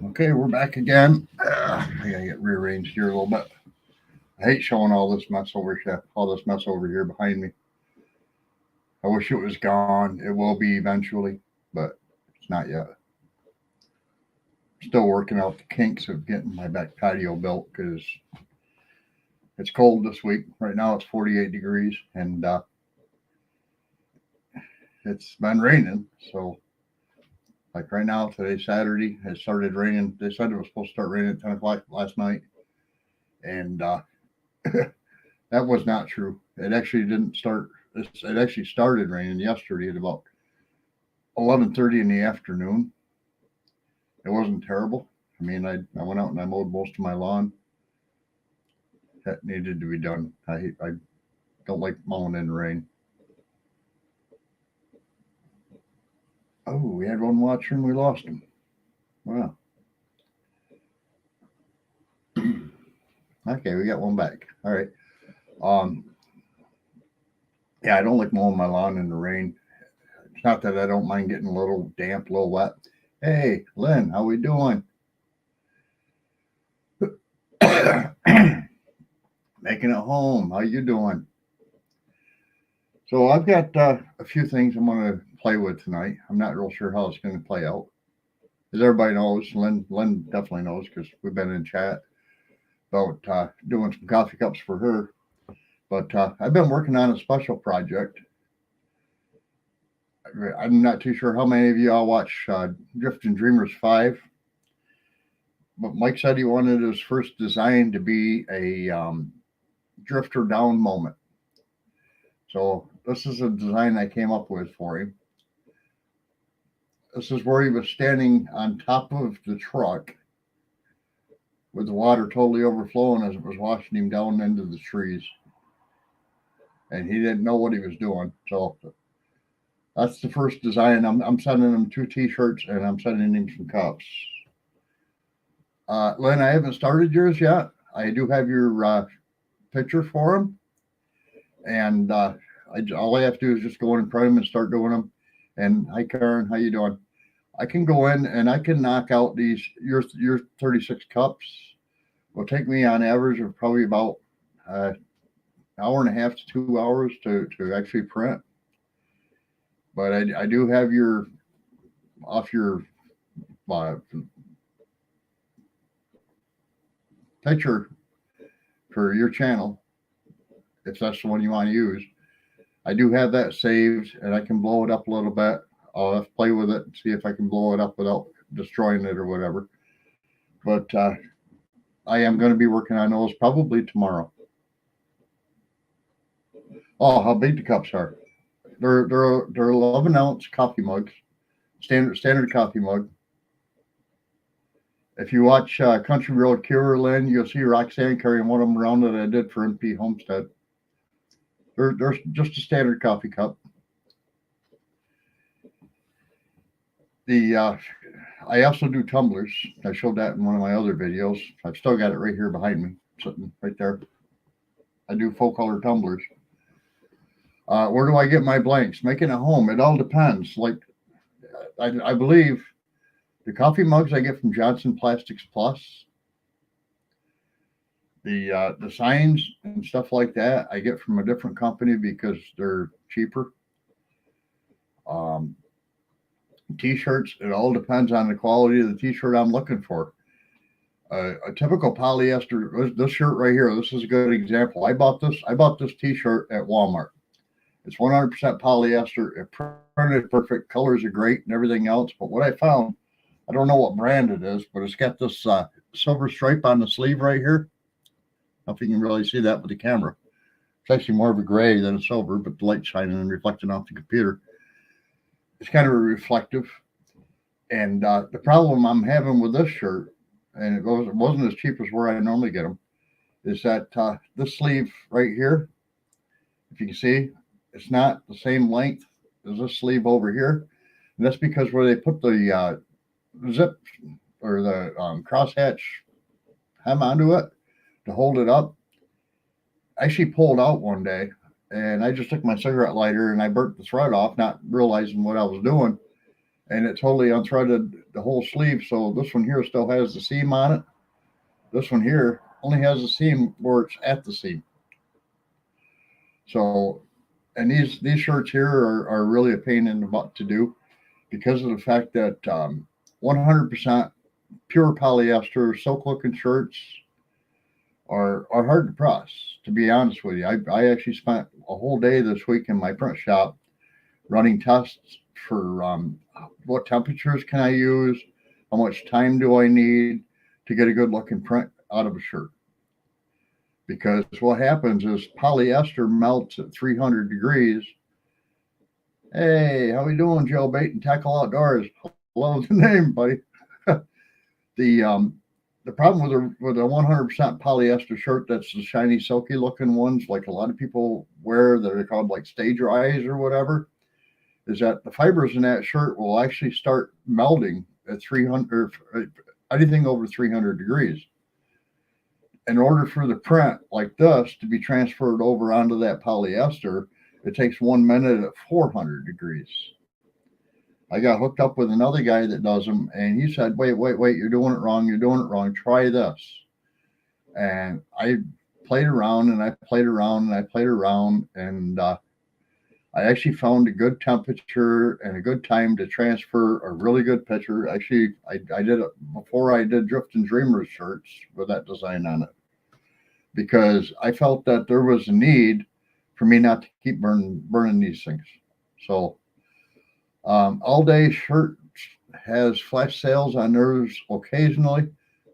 Okay, we're back again. I gotta get rearranged here a little bit. I hate showing all this mess over here behind me. I wish it was gone. It will be eventually, but it's not yet. Still working out the kinks of getting my back patio built because it's cold this week. Right now it's 48 degrees and it's been raining. So, like right now, today's Saturday, it started raining. They said it was supposed to start raining at 10 o'clock last night, and that was not true. It actually didn't start. It actually started raining yesterday at about 11:30 in the afternoon. It wasn't terrible. I mean, I went out and I mowed most of my lawn. That needed to be done. I don't like mowing in the rain. Oh, we had one watcher and we lost him. Wow. Okay, we got one back. All right. Um, yeah, I don't like mowing my lawn in the rain. It's not that I don't mind getting a little damp, a little wet. Hey, Lynn, how we doing? Making it home. How you doing? So I've got a few things I'm going to play with tonight. I'm not real sure how it's going to play out. As everybody knows, Lynn definitely knows because we've been in chat about doing some coffee cups for her. But I've been working on a special project. I'm not too sure how many of you all watch Drifting Dreamers 5, but Mike said he wanted his first design to be a drifter down moment. So this is a design I came up with for him. This is where he was standing on top of the truck with the water totally overflowing as it was washing him down into the trees. And he didn't know what he was doing. So that's the first design. I'm sending him 2 t-shirts and I'm sending him some cups. Lynn, I haven't started yours yet. I do have your picture for him. And all I have to do is just go in and print them and start doing them. And hi, Karen, how you doing? I can go in and I can knock out your 36 cups. Will take me on average of probably about an hour and a half to 2 hours to actually print. But I do have your off your uh, picture for your channel, if that's the one you want to use. I do have that saved, and I can blow it up a little bit. I'll have to play with it and see if I can blow it up without destroying it or whatever. But I am going to be working on those probably tomorrow. Oh, how big the cups are! They're 11-ounce coffee mugs, standard coffee mug. If you watch Country Road Cure, Lynn, you'll see Roxanne carrying one of them around that I did for MP Homestead. They're just a standard coffee cup. I also do tumblers. I showed that in one of my other videos. I've still got it right here behind me, sitting right there. I do full color tumblers. Where do I get my blanks? Making it home. It all depends. Like I believe the coffee mugs I get from Johnson Plastics Plus. The signs and stuff like that I get from a different company because they're cheaper. Um, T-shirts, it all depends on the quality of the T-shirt I'm looking for. A typical polyester, this shirt right here, this is a good example. I bought this T-shirt at Walmart. It's 100% polyester. It printed perfect. Colors are great and everything else. But what I found, I don't know what brand it is, but it's got this silver stripe on the sleeve right here. I don't know if you can really see that with the camera. It's actually more of a gray than a silver, but the light shining and reflecting off the computer. It's kind of reflective. And the problem I'm having with this shirt, and it wasn't as cheap as where I normally get them, is that this sleeve right here, if you can see, it's not the same length as this sleeve over here. And that's because where they put the zip or the crosshatch hem onto it to hold it up, I actually pulled out one day and I just took my cigarette lighter and I burnt the thread off, not realizing what I was doing. and it totally unthreaded the whole sleeve. So this one here still has the seam on it. This one here only has a seam where it's at the seam. So, and these shirts here are really a pain in the butt to do because of the fact that 100% pure polyester silk looking shirts are hard to press. To be honest with you, I actually spent a whole day this week in my print shop running tests for what temperatures can I use, how much time do I need to get a good looking print out of a shirt. Because what happens is polyester melts at 300 degrees. Hey, how we doing, Joe Bait and Tackle Outdoors? Love the name, buddy. the the problem with a 100% polyester shirt that's the shiny, silky looking ones, like a lot of people wear, that are called like stage eyes or whatever, is that the fibers in that shirt will actually start melting at 300, anything over 300 degrees. In order for the print like this to be transferred over onto that polyester, it takes 1 minute at 400 degrees. I got hooked up with another guy that does them, and he said, wait, you're doing it wrong. You're doing it wrong. Try this. And I played around and I played around and I played around, and I actually found a good temperature and a good time to transfer a really good picture. Actually, I did it before I did Drift and Dreamers shirts with that design on it, because I felt that there was a need for me not to keep burning these things. So all day shirt has flash sales on theirs occasionally.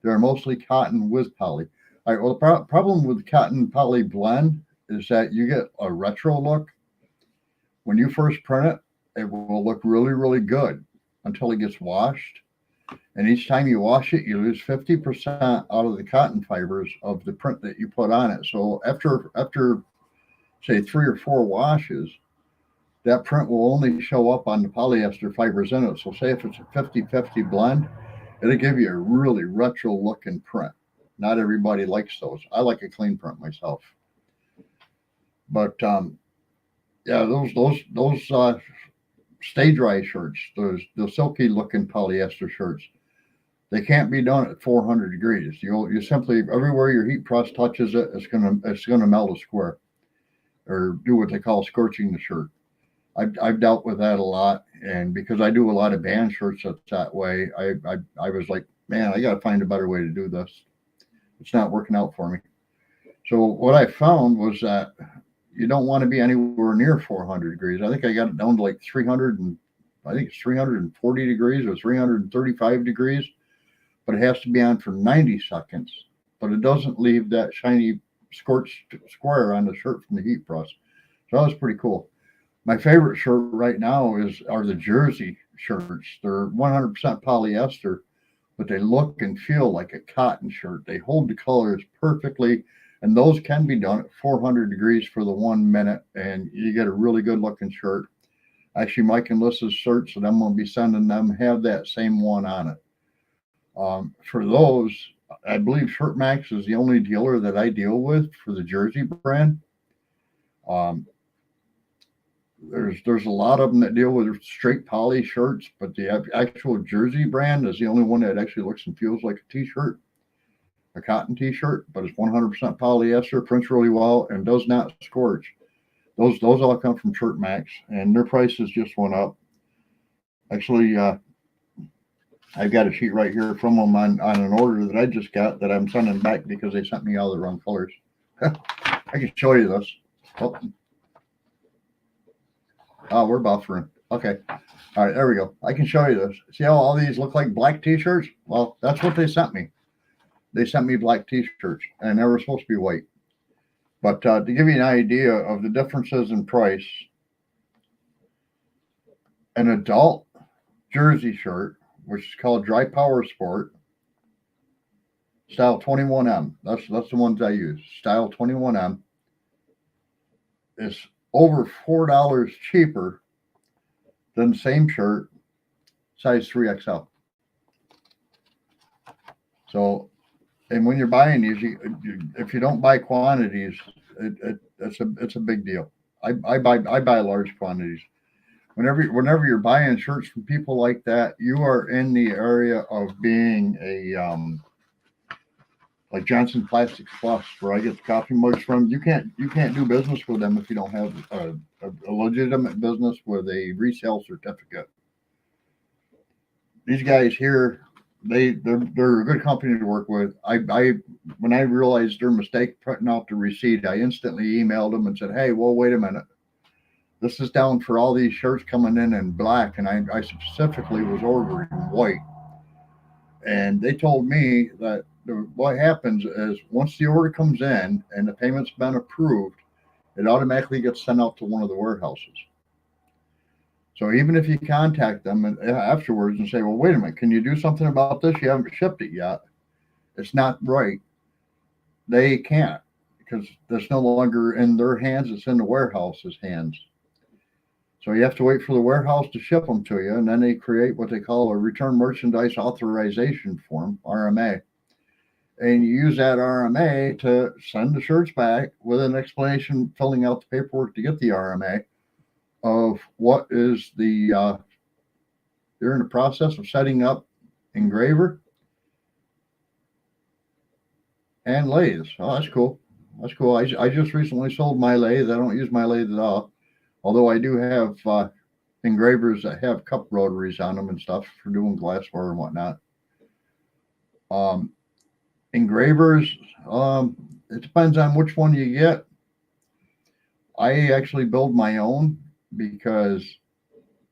They're mostly cotton with poly. All right, well, the problem with cotton poly blend is that you get a retro look. When you first print it, it will look really, really good until it gets washed. And each time you wash it, you lose 50% out of the cotton fibers of the print that you put on it. So after say 3 or 4 washes, that print will only show up on the polyester fibers in it. So say if it's a 50-50 blend, it'll give you a really retro looking print. Not everybody likes those. I like a clean print myself. But yeah, those stay dry shirts, the silky looking polyester shirts, they can't be done at 400 degrees. You simply, everywhere your heat press touches it, it's gonna melt a square, or do what they call scorching the shirt. I've dealt with that a lot, and because I do a lot of band shirts that way, I was like, man, I got to find a better way to do this. It's not working out for me. So what I found was that you don't want to be anywhere near 400 degrees. I think I got it down to like 300, and I think it's 340 degrees or 335 degrees, but it has to be on for 90 seconds. But it doesn't leave that shiny scorched square on the shirt from the heat press. So that was pretty cool. My favorite shirt right now are the jersey shirts. They're 100% polyester, but they look and feel like a cotton shirt. They hold the colors perfectly, and those can be done at 400 degrees for the 1 minute, and you get a really good looking shirt. Actually, Mike and Lissa's shirts that I'm going to be sending them have that same one on it. For those, I believe Shirt Max is the only dealer that I deal with for the jersey brand. There's a lot of them that deal with straight poly shirts, but the actual jersey brand is the only one that actually looks and feels like a t-shirt, a cotton t-shirt, but it's 100% polyester, prints really well, and does not scorch. Those all come from Shirt Max, and their prices just went up. Actually, I've got a sheet right here from them on an order that I just got that I'm sending back because they sent me all the wrong colors. I can show you this. Oh, we're buffering. Okay. All right, there we go. I can show you this. See how all these look like black t-shirts? Well, that's what they sent me. They sent me black t-shirts, and they were supposed to be white. But to give you an idea of the differences in price, an adult jersey shirt, which is called Dry Power Sport, style 21M. That's the ones I use. Style 21M is over $4 cheaper than the same shirt, size 3XL. So, and when you're buying these, if you don't buy quantities, it's a big deal. I buy large quantities. whenever you're buying shirts from people like that, you are in the area of being a like Johnson Plastics Plus, where I get the coffee mugs from. You can't do business with them if you don't have a legitimate business with a resale certificate. These guys here, they're a good company to work with. I when I realized their mistake printing out the receipt, I instantly emailed them and said, "Hey, well, wait a minute. This is down for all these shirts coming in black, and I specifically was ordering white." And they told me that what happens is once the order comes in and the payment's been approved, it automatically gets sent out to one of the warehouses. So even if you contact them afterwards and say, "Well, wait a minute, can you do something about this? You haven't shipped it yet. It's not right." They can't because it's no longer in their hands; it's in the warehouse's hands. So you have to wait for the warehouse to ship them to you, and then they create what they call a return merchandise authorization form (RMA), and you use that RMA to send the shirts back with an explanation, filling out the paperwork to get the RMA of what is they're in the process of setting up engraver and lathes. Oh, that's cool. That's cool. I just recently sold my lathe. I don't use my lathe at all, although I do have engravers that have cup rotaries on them and stuff for doing glassware and whatnot. Um, Engravers, it depends on which one you get. I actually build my own because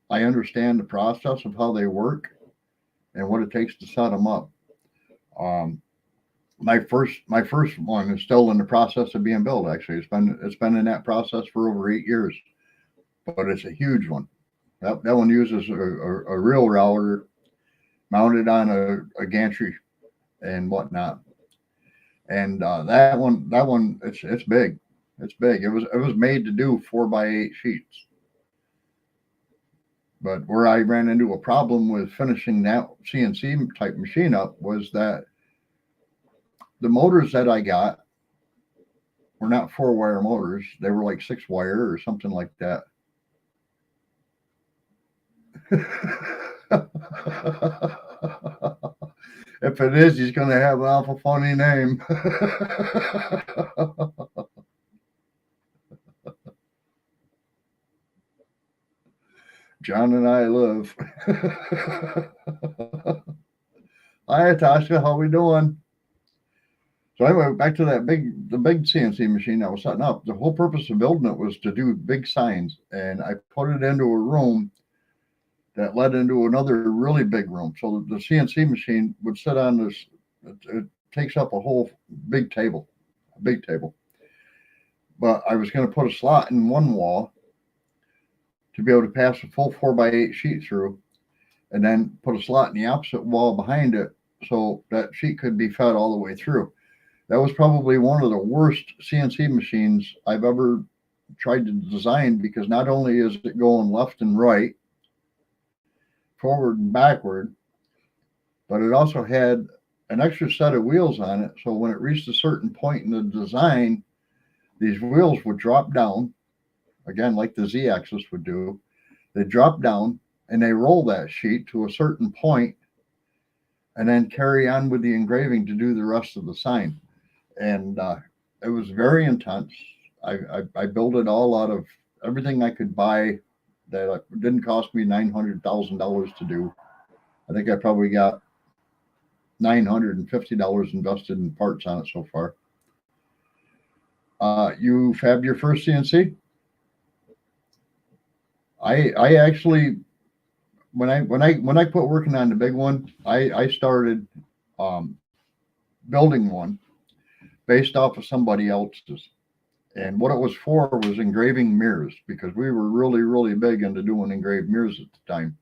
I understand the process of how they work and what it takes to set them up. Um, my first one is still in the process of being built. Actually, it's been in that process for over 8 years, but it's a huge one. That one uses a real router mounted on a gantry and whatnot. And that one, it's big. It's big. It was made to do 4x8 sheets. But where I ran into a problem with finishing that CNC type machine up was that the motors that I got were not 4 wire motors. They were like 6 wire or something like that. If it is, he's going to have an awful funny name. John and I live. Hi, Tasha. How we doing? So anyway, back to the big CNC machine I was setting up. The whole purpose of building it was to do big signs, and I put it into a room that led into another really big room. So the CNC machine would sit on this. It takes up a whole big table, a big table. But I was going to put a slot in one wall to be able to pass a full 4x8 sheet through, and then put a slot in the opposite wall behind it so that sheet could be fed all the way through. That was probably one of the worst CNC machines I've ever tried to design because not only is it going left and right, forward and backward, but it also had an extra set of wheels on it. So when it reached a certain point in the design, these wheels would drop down, again, like the Z axis would do. They drop down and they roll that sheet to a certain point and then carry on with the engraving to do the rest of the sign. And it was very intense. I built it all out of everything I could buy that didn't cost me $900,000 to do. I think I probably got $950 invested in parts on it so far. You fabbed your first CNC? I actually when I quit working on the big one, I started um, building one based off of somebody else's. And what it was for was engraving mirrors because we were really big into doing engraved mirrors at the time.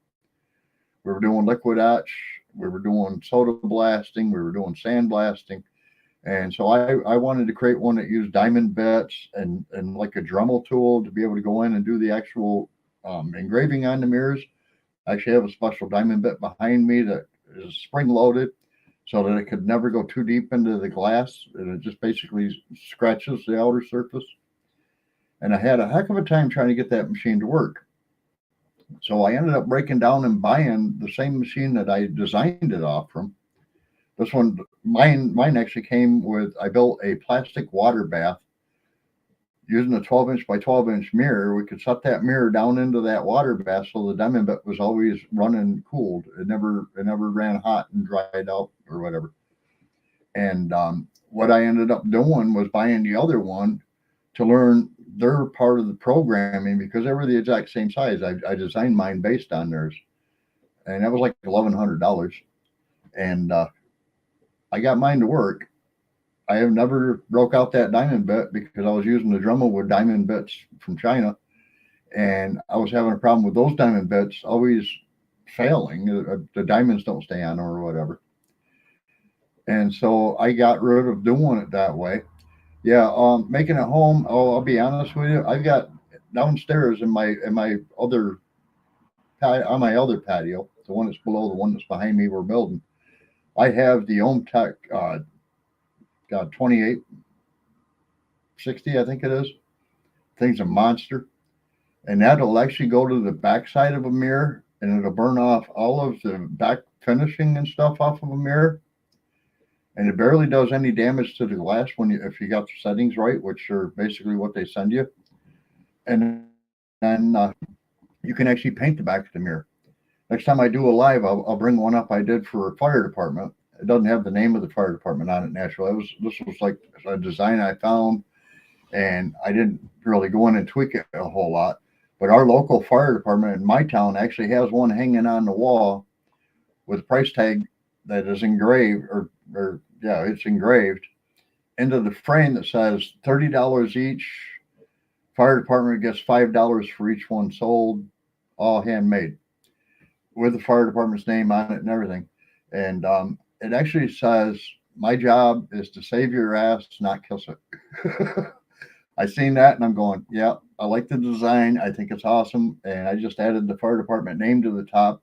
We were doing liquid etch, we were doing soda blasting, we were doing sandblasting. And so I wanted to create one that used diamond bits and like a Dremel tool to be able to go in and do the actual engraving on the mirrors. I actually have a special diamond bit behind me that is spring loaded so that it could never go too deep into the glass. And it just basically scratches the outer surface. And I had a heck of a time trying to get that machine to work. So I ended up breaking down and buying the same machine that I designed it off from. This one, mine actually came with. I built a plastic water bath using a 12-inch by 12-inch mirror. We could set that mirror down into that water bath so the diamond bit was always running cooled. It never ran hot and dried out or whatever. And what I ended up doing was buying the other one to learn their part of the programming because they were the exact same size. I designed mine based on theirs, and that was like $1,100. And I got mine to work. I have never broke out that diamond bit because I was using the Dremel diamond bits from China, and I was having a problem with those diamond bits always failing. The diamonds don't stay on or whatever. And so I got rid of doing it that way. Yeah, making it home. Oh, I'll be honest with you. I've got downstairs in my other on my other patio, the one that's below the one that's behind me. We're building. I have the Ohm Tech, got 2860, I think it is. Thing's a monster, and that'll actually go to the backside of a mirror, and it'll burn off all of the back finishing and stuff off of a mirror, and it barely does any damage to the glass when if you got the settings right, which are basically what they send you. And then you can actually paint the back of the mirror. Next time I do a live, I'll bring one up I did for a fire department. It doesn't have the name of the fire department on it naturally. This was like a design I found, and I didn't really go in and tweak it a whole lot. But our local fire department in my town actually has one hanging on the wall with a price tag that is engraved, or yeah, it's engraved into the frame that says $30 each. Fire department gets $5 for each one sold, all handmade, with the fire department's name on it and everything. And it actually says, "My job is to save your ass, not kiss it." I seen that and I'm going, yeah, I like the design. I think it's awesome. And I just added the fire department name to the top,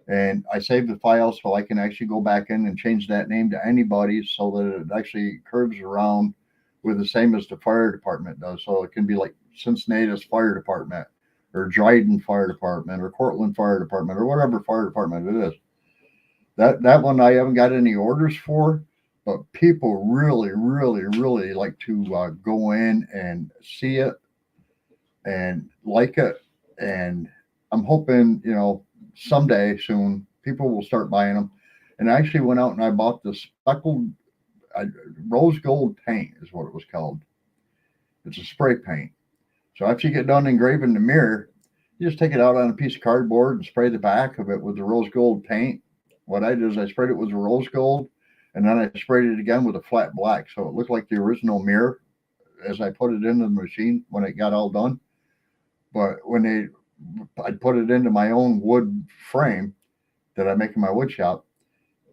and I saved the file so I can actually go back in and change that name to anybody so that it actually curves around with the same as the fire department does. So it can be like Cincinnati's fire department or Dryden fire department or Cortland fire department or whatever fire department it is. That one I haven't got any orders for, but people really, really, really like to go in and see it and like it. And I'm hoping, someday soon people will start buying them. And I actually went out and I bought the speckled uh, rose gold paint, is what it was called. It's a spray paint. So after you get done engraving the mirror, you just take it out on a piece of cardboard and spray the back of it with the rose gold paint. What I did is I sprayed it with the rose gold, and then I sprayed it again with a flat black, so it looked like the original mirror as I put it into the machine when it got all done. But I put it into my own wood frame that I make in my wood shop,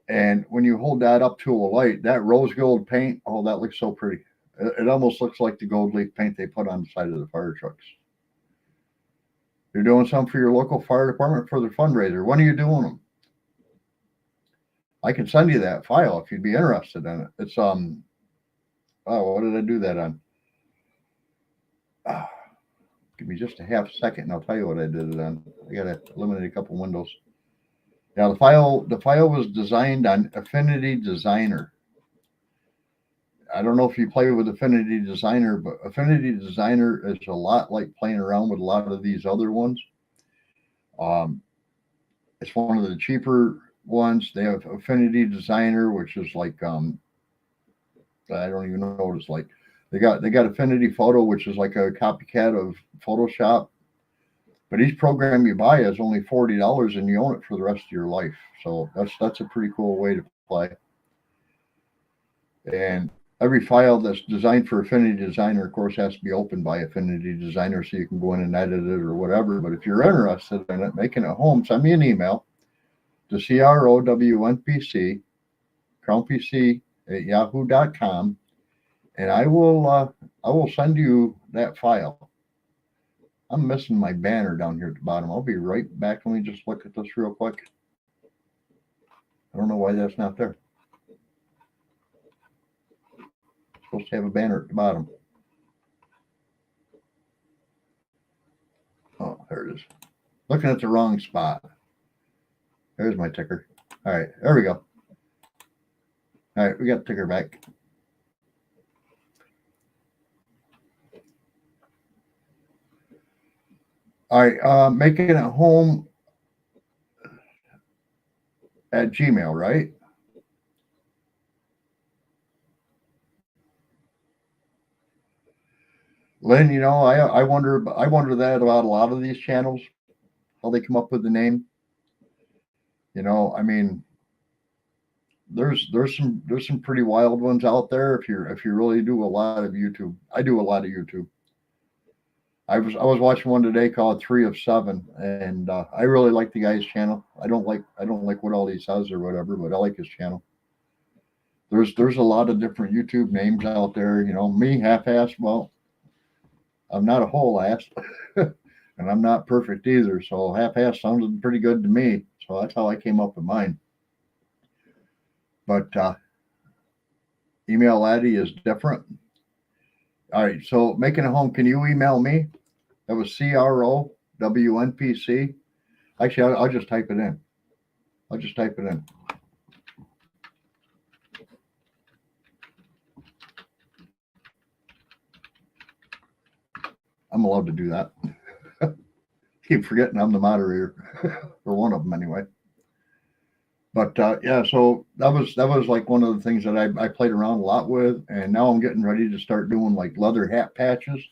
and when you hold that up to a light, that rose gold paint, oh, that looks so pretty. It almost looks like the gold leaf paint they put on the side of the fire trucks. You're doing something for your local fire department for their fundraiser. When are you doing them? I can send you that file if you'd be interested in it. It's oh, what did I do that on? Ah, give me just a half second and I'll tell you what I did it on. I gotta eliminate a couple windows. Yeah, the file was designed on Affinity Designer. I don't know if you play with Affinity Designer, but Affinity Designer is a lot like playing around with a lot of these other ones. Um, it's one of the cheaper ones. They have Affinity Designer, which is like I don't even know what it's like. They got Affinity Photo, which is like a copycat of Photoshop. But each program you buy is only $40, and you own it for the rest of your life. So that's a pretty cool way to play. And every file that's designed for Affinity Designer, of course, has to be opened by Affinity Designer so you can go in and edit it or whatever. But if you're interested in it, making it home, send me an email to CROWNPC, CrownPC at yahoo.com, and I will send you that file. I'm missing my banner down here at the bottom. I'll be right back. Let me just look at this real quick. I don't know why that's not there. It's supposed to have a banner at the bottom. Oh, there it is. Looking at the wrong spot. There's my ticker. All right, there we go. All right, we got the ticker back. All right, making it home at Gmail, right? Lynn, I wonder that about a lot of these channels, how they come up with the name. I mean, there's some pretty wild ones out there if you really do a lot of YouTube. I do a lot of YouTube. I was watching one today called 3 of 7, and I really like the guy's channel. I don't like what all he says or whatever, but I like his channel. There's a lot of different YouTube names out there. Me, half-ass. Well, I'm not a whole ass, and I'm not perfect either. So half-ass sounded pretty good to me. So that's how I came up with mine. But email Laddie is different. All right, so making a home. Can you email me? That was CROWNPC. Actually, I'll just type it in. I'll just type it in. I'm allowed to do that. Keep forgetting I'm the moderator, or one of them anyway. But yeah, so that was like one of the things that I played around a lot with, and now I'm getting ready to start doing like leather hat patches.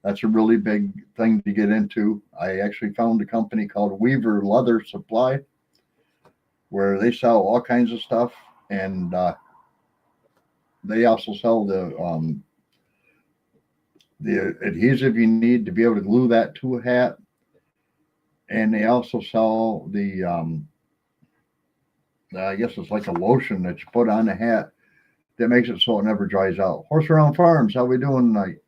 That's a really big thing to get into. I actually found a company called Weaver Leather Supply, where they sell all kinds of stuff, and they also sell the adhesive you need to be able to glue that to a hat, and they also sell the I guess it's like a lotion that you put on the hat that makes it so it never dries out. Horse Around Farms, how we doing tonight?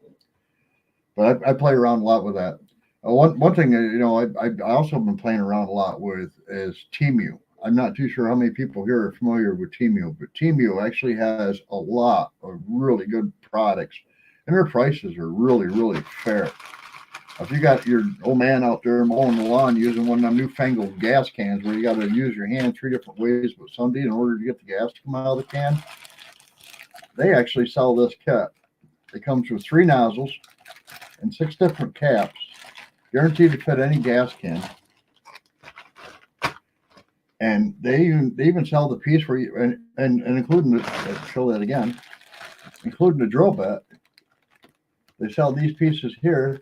But I play around a lot with that. One thing that I also been playing around a lot with is Temu. I'm not too sure how many people here are familiar with Temu, but Temu actually has a lot of really good products, and their prices are really, really fair. If you got your old man out there mowing the lawn using one of them newfangled gas cans where you got to use your hand 3 different ways with Sunday in order to get the gas to come out of the can, they actually sell this kit. It comes with 3 nozzles and 6 different caps, guaranteed to fit any gas can. And they even sell the piece where you and including the show that again, including the drill bit. They sell these pieces here,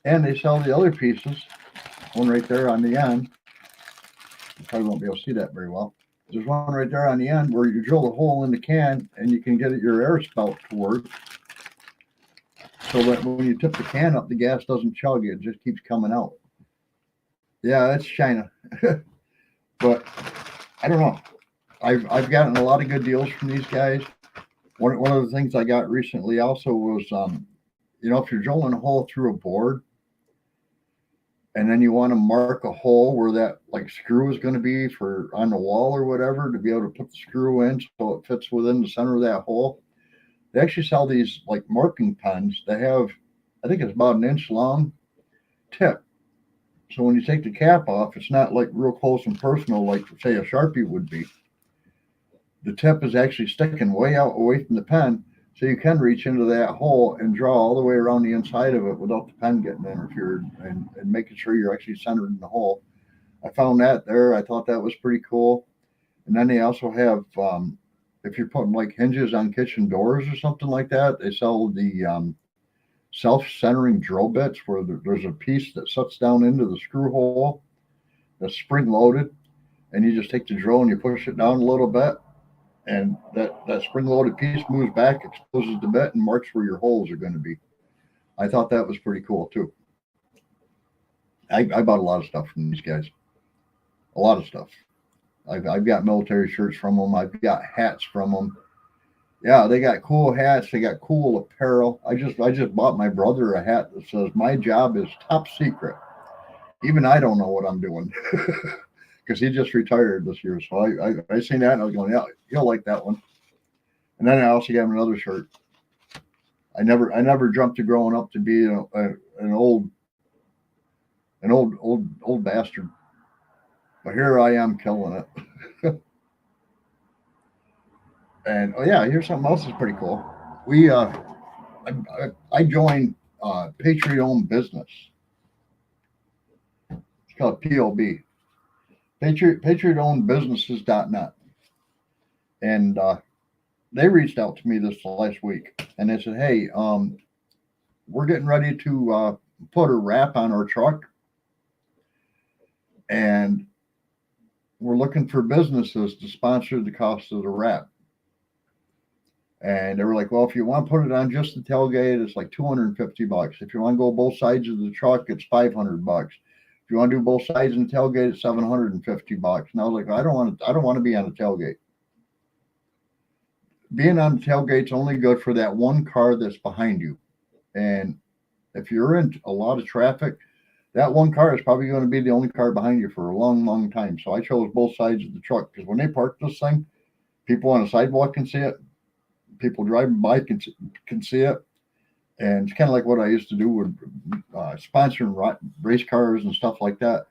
and they sell the other pieces. One right there on the end. You probably won't be able to see that very well. There's one right there on the end where you drill a hole in the can, and you can get your air spout to work, so that when you tip the can up, the gas doesn't chug; it just keeps coming out. Yeah, that's China. But I don't know. I've gotten a lot of good deals from these guys. One of the things I got recently also was if you're drilling a hole through a board, and then you want to mark a hole where that like screw is going to be for on the wall or whatever to be able to put the screw in so it fits within the center of that hole. They actually sell these like marking pens that have, I think it's about an inch long tip. So when you take the cap off, it's not like real close and personal like say a Sharpie would be. The tip is actually sticking way out away from the pen, so you can reach into that hole and draw all the way around the inside of it without the pen getting interfered and making sure you're actually centered in the hole. I found that there. I thought that was pretty cool. And then they also have, if you're putting like hinges on kitchen doors or something like that, they sell the self-centering drill bits where there's a piece that sets down into the screw hole that's spring loaded, and you just take the drill and you push it down a little bit, and that spring loaded piece moves back, exposes the bit, and marks where your holes are going to be. I thought that was pretty cool too. I bought a lot of stuff from these guys, a lot of stuff. I've got military shirts from them. I've got hats from them. Yeah, they got cool hats. They got cool apparel. I just bought my brother a hat that says "My job is top secret." Even I don't know what I'm doing because he just retired this year. So I seen that and I was going, yeah, he'll like that one. And then I also got him another shirt. I never dreamt of growing up to be an old an old bastard. But here I am killing it. And oh yeah, here's something else that's pretty cool. We I joined Patriot owned business. It's called POB. Patriot owned businesses.net. And they reached out to me this last week and they said, hey, we're getting ready to put a wrap on our truck and we're looking for businesses to sponsor the cost of the wrap. And they were like, well, if you want to put it on just the tailgate, it's like $250. If you want to go both sides of the truck, it's $500. If you want to do both sides and the tailgate, it's $750. And I was like, I don't want to be on the tailgate. Being on the tailgate's only good for that one car that's behind you. And if you're in a lot of traffic, that one car is probably going to be the only car behind you for a long, long time. So I chose both sides of the truck because when they park this thing, people on the sidewalk can see it. People driving by can see it. And it's kind of like what I used to do with sponsoring race cars and stuff like that.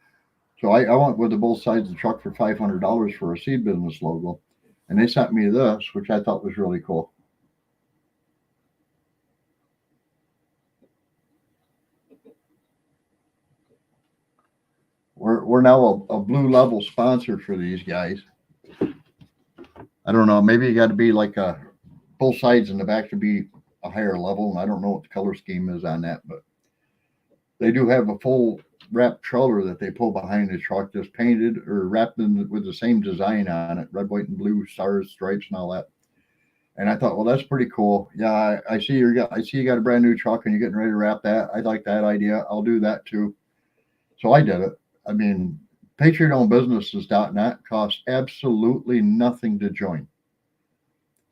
So I went with the both sides of the truck for $500 for a seed business logo. And they sent me this, which I thought was really cool. We're now a blue level sponsor for these guys. I don't know. Maybe you got to be like both sides in the back to be a higher level. And I don't know what the color scheme is on that, but they do have a full wrap trailer that they pull behind the truck that's painted or wrapped in with the same design on it, red, white, and blue stars, stripes, and all that. And I thought, well, that's pretty cool. Yeah, I see you got a brand new truck and you're getting ready to wrap that. I like that idea. I'll do that too. So I did it. I mean, PatriotOwnedBusinesses.net costs absolutely nothing to join.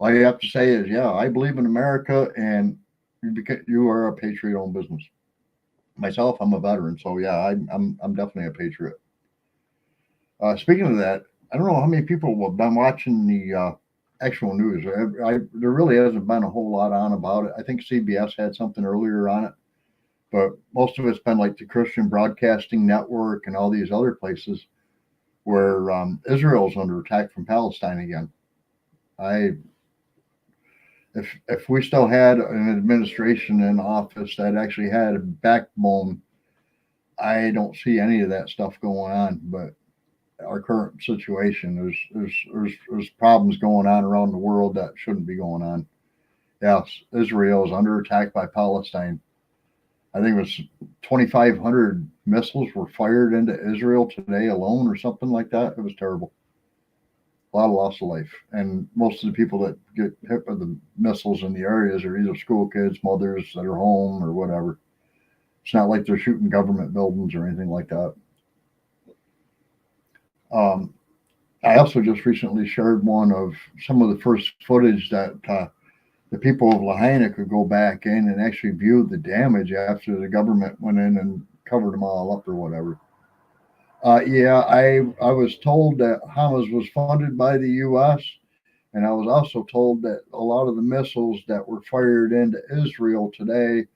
All you have to say is, yeah, I believe in America and you are a Patriot owned business. Myself, I'm a veteran, so yeah, I'm definitely a patriot. Speaking of that, I don't know how many people have been watching the actual news. There really hasn't been a whole lot on about it. I think CBS had something earlier on it, but most of it's been like the Christian Broadcasting Network and all these other places where Israel's under attack from Palestine again. If we still had an administration in office that actually had a backbone, I don't see any of that stuff going on. But our current situation, there's problems going on around the world that shouldn't be going on. Yes, Israel is under attack by Palestine. I think it was 2,500 missiles were fired into Israel today alone, or something like that. It was terrible. A lot of loss of life, and most of the people that get hit by the missiles in the areas are either school kids, mothers that are home, or whatever. It's not like they're shooting government buildings or anything like that. Um, I also just recently shared one of some of the first footage that the people of Lahaina could go back in and actually view the damage after the government went in and covered them all up or whatever. Yeah, I was told that Hamas was funded by the U.S. And I was also told that a lot of the missiles that were fired into Israel today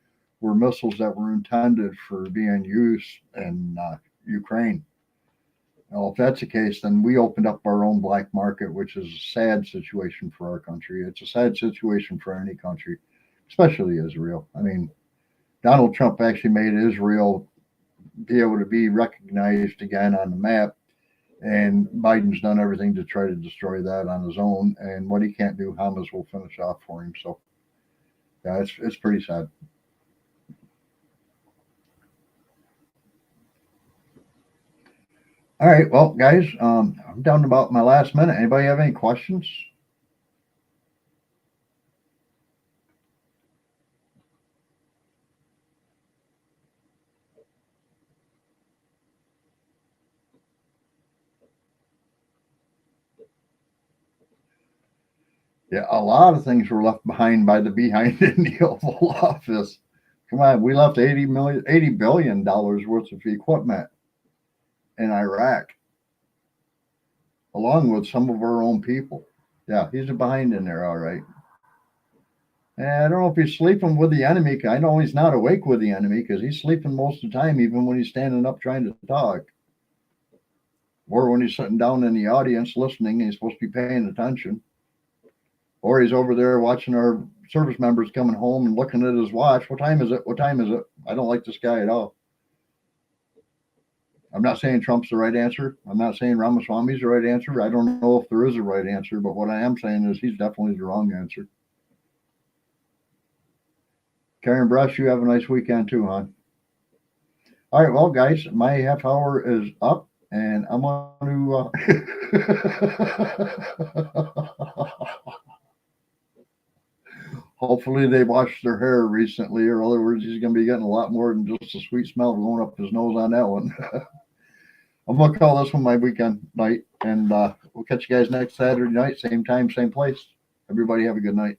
were missiles that were intended for being used in Ukraine. Well, if that's the case, then we opened up our own black market, which is a sad situation for our country. It's a sad situation for any country, especially Israel. I mean, Donald Trump actually made Israel be able to be recognized again on the map. And Biden's done everything to try to destroy that on his own. And what he can't do, Hamas will finish off for him. So, yeah, it's pretty sad. All right, well, guys, I'm down to about my last minute. Anybody have any questions? Yeah, a lot of things were left behind by the behind in the Oval Office. Come on, we left $80 billion worth of equipment in Iraq, along with some of our own people. Yeah, he's a behind in there, all right. I don't know if he's sleeping with the enemy. I know he's not awake with the enemy because he's sleeping most of the time, even when he's standing up trying to talk. Or when he's sitting down in the audience listening and he's supposed to be paying attention. Or he's over there watching our service members coming home and looking at his watch. What time is it? What time is it? I don't like this guy at all. I'm not saying Trump's the right answer. I'm not saying Ramaswamy's the right answer. I don't know if there is a right answer, but what I am saying is he's definitely the wrong answer. Karen Brush, you have a nice weekend too, hon. All right, well, guys, my half hour is up, and I'm going to. Hopefully, they washed their hair recently, or in other words, he's going to be getting a lot more than just a sweet smell going up his nose on that one. I'm going to call this one my weekend night, and we'll catch you guys next Saturday night, same time, same place. Everybody have a good night.